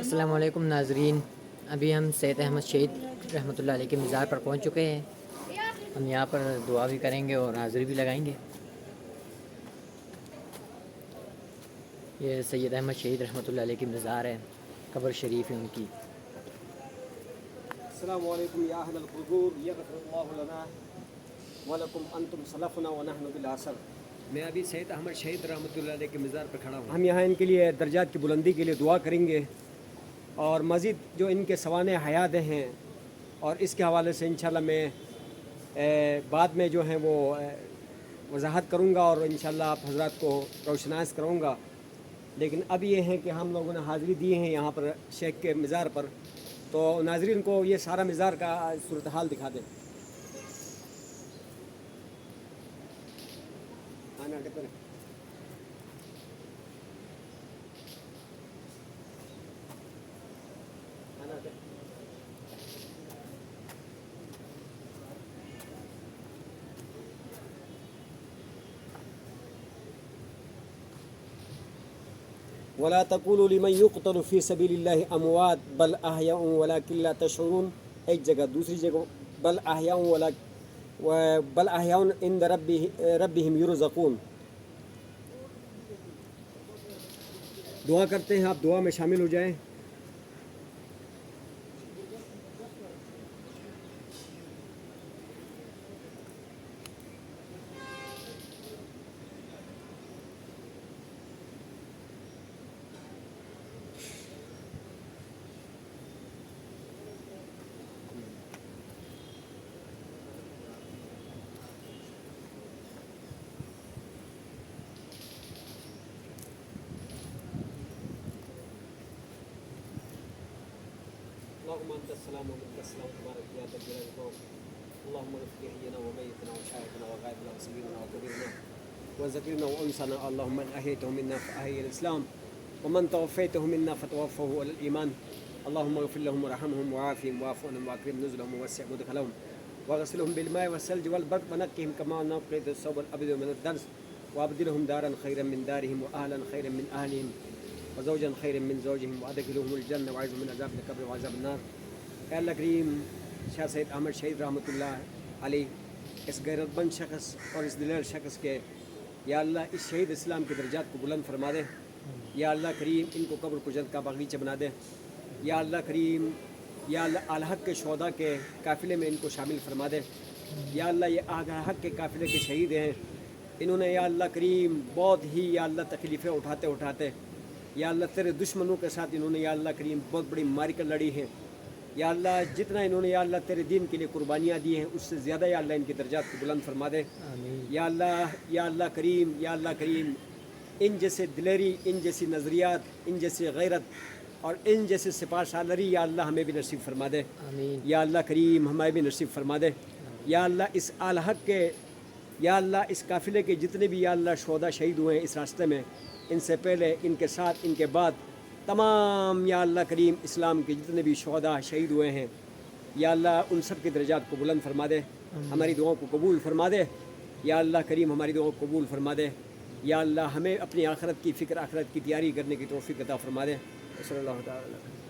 السلام علیکم ناظرین، ابھی ہم سید احمد شہید رحمۃ اللہ علیہ کے مزار پر پہنچ چکے ہیں۔ ہم یہاں پر دعا بھی کریں گے اور حاضری بھی لگائیں گے۔ یہ سید احمد شہید رحمۃ اللہ علیہ کی مزار ہے، قبر شریف ہے ان کی۔ السلام علیکم یا اہل القبور یغفر اللہ لنا ولکم انتم سلفنا ونحن بالعصر۔ میں ابھی سید احمد شہید رحمۃ اللہ علیہ کے مزار پر کھڑا ہوں۔ ہم یہاں ان کے لیے درجات کی بلندی کے لیے دعا کریں گے اور مزید جو ان کے سوانح حیات ہیں اور اس کے حوالے سے انشاءاللہ میں بعد میں جو ہیں وہ وضاحت کروں گا اور انشاءاللہ آپ حضرات کو روشناس کروں گا۔ لیکن اب یہ ہے کہ ہم لوگوں نے حاضری دی ہیں یہاں پر شیخ کے مزار پر، تو ناظرین کو یہ سارا مزار کا صورتحال دکھا دیں۔ ولا تقولوا لمن يقتل في سبيل الله اموات بل احياء ولكن لا تشعرون۔ ایک جگہ، دوسری جگہ بل احیاء عند ربهم يرزقون۔ دعا کرتے ہیں، آپ دعا میں شامل ہو جائیں۔ اللهم انت السلام ومنك السلام تبارك يا ذا الجلال والاكرام۔ اللهم اغفر لحينا وميتنا وشاهدنا وغائبنا وصغيرنا وكبيرنا وذكرنا وانثانا، اللهم من احييته منا فاحيي الاسلام ومن توفيته منا فتوفه على الايمان، اللهم اغفر لهم وارحمهم وعافهم واعف عنهم واكرم نزلهم ووسع مدخلهم واغسلهم بالماء والثلج والبرد ونقهم كما نقيت الثوب الابيض من الدنس وابدلهم دارا خيرا من دارهم واهلا خيرا من اهلهم وزوجا خيرا من زوجهم وادخلهم الجنة وعزهم من عذاب القبر وعذاب النار۔ اے اللہ کریم، شاہ سید احمد شہید رحمۃ اللہ علیہ، اس غیرت مند شخص اور اس دلیر شخص کے یا اللہ اس شہید اسلام کے درجات کو بلند فرما دے۔ یا اللہ کریم، ان کو قبر کو جنت کا باغیچہ بنا دے۔ یا اللہ کریم، یا اللہ الحق کے شہداء کے قافلے میں ان کو شامل فرما دے۔ یا اللہ یہ الحق کے قافلے کے شہید ہیں، انہوں نے یا اللہ کریم بہت ہی یا اللہ تکلیفیں اٹھاتے یا اللہ تیرے دشمنوں کے ساتھ انہوں نے یا اللہ کریم بہت بڑی معرکہ لڑی ہے۔ یا اللہ جتنا انہوں نے یا اللہ تیرے دین کے لیے قربانیاں دی ہیں، اس سے زیادہ یا اللہ ان کی درجات کو بلند فرما دے۔ یا اللہ کریم، یا اللہ کریم، ان جیسے دلیری، ان جیسی نظریات، ان جیسی غیرت اور ان جیسے سپاہ سالاری یا اللہ ہمیں بھی نصیب فرما دے۔ یا اللہ کریم ہمیں بھی نصیب فرما دے۔ یا اللہ اس الحق کے یا اللہ اس قافلے کے جتنے بھی یا اللہ شہداء شہید ہوئے ہیں اس راستے میں، ان سے پہلے، ان کے ساتھ، ان کے بعد تمام یا اللہ کریم اسلام کے جتنے بھی شہداء شہید ہوئے ہیں، یا اللہ ان سب کے درجات کو بلند فرما دے، ہماری دعاؤں کو قبول فرما دے۔ یا اللہ کریم ہماری دعاؤں کو قبول فرما دے۔ یا اللہ ہمیں اپنی آخرت کی فکر، آخرت کی تیاری کرنے کی توفیق عطا فرما دے۔ صلی اللہ تعالیٰ علیہ وسلم۔